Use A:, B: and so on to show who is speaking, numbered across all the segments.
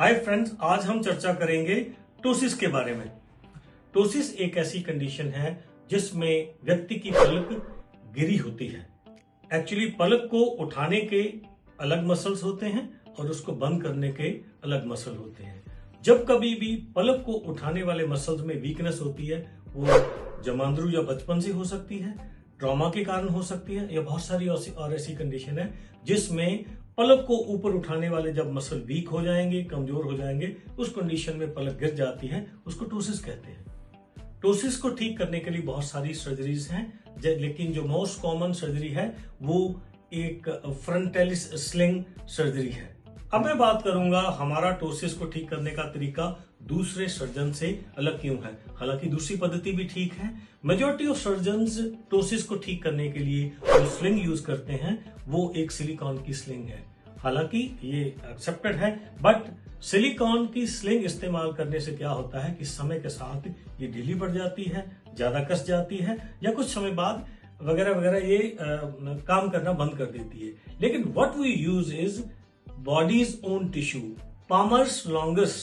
A: Hi friends, आज हम चर्चा करेंगे टोसिस के बारे में। टोसिस एक ऐसी कंडीशन है जिसमें व्यक्ति की पलक गिरी होती है। एक्चुअली पलक को उठाने के अलग मसल्स होते हैं और उसको बंद करने के अलग मसल होते हैं। जब कभी भी पलक को उठाने वाले मसल्स में वीकनेस होती है, वो जमांद्रू या बचपन से हो सकती है, ट्रॉमा के कारण हो सकती है, या बहुत सारी और ऐसी कंडीशन है जिसमें पलक को ऊपर उठाने वाले जब मसल वीक हो जाएंगे, कमजोर हो जाएंगे, उस कंडीशन में पलक गिर जाती है, उसको टोसिस कहते हैं। टोसिस को ठीक करने के लिए बहुत सारी सर्जरीज हैं, लेकिन जो मोस्ट कॉमन सर्जरी है वो एक फ्रंटालिस स्लिंग सर्जरी है। अब मैं बात करूंगा हमारा टोसिस को ठीक करने का तरीका दूसरे सर्जन से अलग क्यों है। हालांकि दूसरी पद्धति भी ठीक है। मेजॉरिटी ऑफ सर्जन्स टोसिस को ठीक करने के लिए जो स्लिंग यूज करते हैं वो एक सिलिकॉन की स्लिंग है। हालांकि ये एक्सेप्टेड है, बट सिलिकॉन की स्लिंग इस्तेमाल करने से क्या होता है कि समय के साथ ये ढीली पड़ जाती है, ज्यादा कस जाती है, या कुछ समय बाद वगैरह वगैरह ये काम करना बंद कर देती है। लेकिन what we use is body's own tissue. Palmer's longus,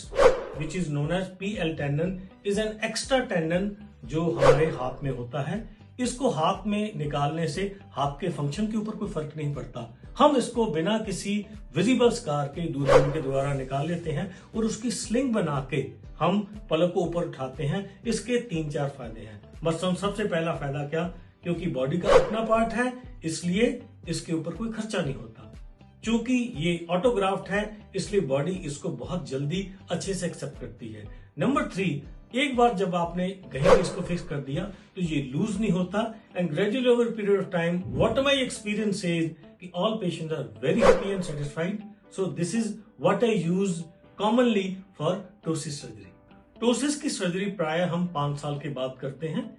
A: which is known as PL tendon, is an extra tendon जो हमारे हाथ में होता है। इसको हाथ में निकालने से हाथ के फंक्शन के ऊपर कोई फर्क नहीं पड़ता। हम इसको बिना किसी विजिबल स्कार के दूरबीन के द्वारा निकाल लेते हैं और उसकी स्लिंग बना के हम पलक को ऊपर उठाते हैं। इसके 3-4 फायदे हैं। मसलन सबसे पहला फायदा क्या, क्योंकि बॉडी का अपना पार्ट है इसलिए इसके ऊपर कोई खर्चा नहीं होता। चूंकि ये ऑटोग्राफ्ट है इसलिए बॉडी इसको बहुत जल्दी अच्छे से एक्सेप्ट करती है। नंबर 3, एक बार जब आपने कहीं इसको फिक्स कर दिया तो ये लूज नहीं होता। And gradually over period of time what my experience is कि all patients are very happy and satisfied. So this is what I use commonly for ptosis surgery. Ptosis की सर्जरी प्राय हम 5 साल के बाद करते हैं।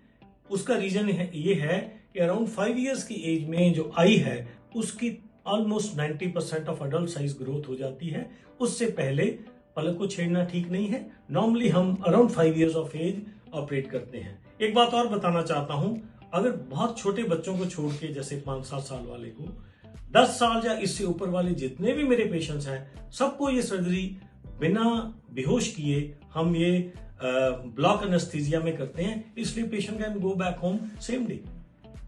A: उसका रीजन ये है कि अराउंड 5 इयर्स की एज में जो आई है उसकी almost 90% of adult size growth हो जाती है। उससे पहले पलक को छेड़ना ठीक नहीं है। नॉर्मली हम around 5 years of age operate करते हैं। एक बात और बताना चाहता हूं, अगर बहुत छोटे बच्चों को छोड़ के जैसे 5-7 साल वाले को, 10 साल या इससे ऊपर वाले जितने भी मेरे पेशेंट्स हैं सबको ये सर्जरी बिना बेहोश किए हम ये ब्लॉक एनेस्थीसिया में करते हैं। इसलिए patient can go back home same day.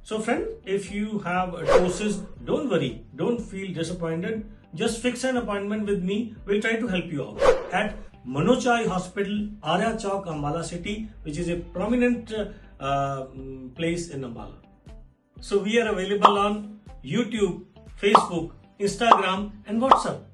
A: So friend, if you have a ptosis, don't worry, don't feel disappointed. Just fix an appointment with me. We'll try to help you out at Manochai Hospital, Arya Chowk, Ambala City, which is a prominent place in Ambala. So we are available on YouTube, Facebook, Instagram and WhatsApp.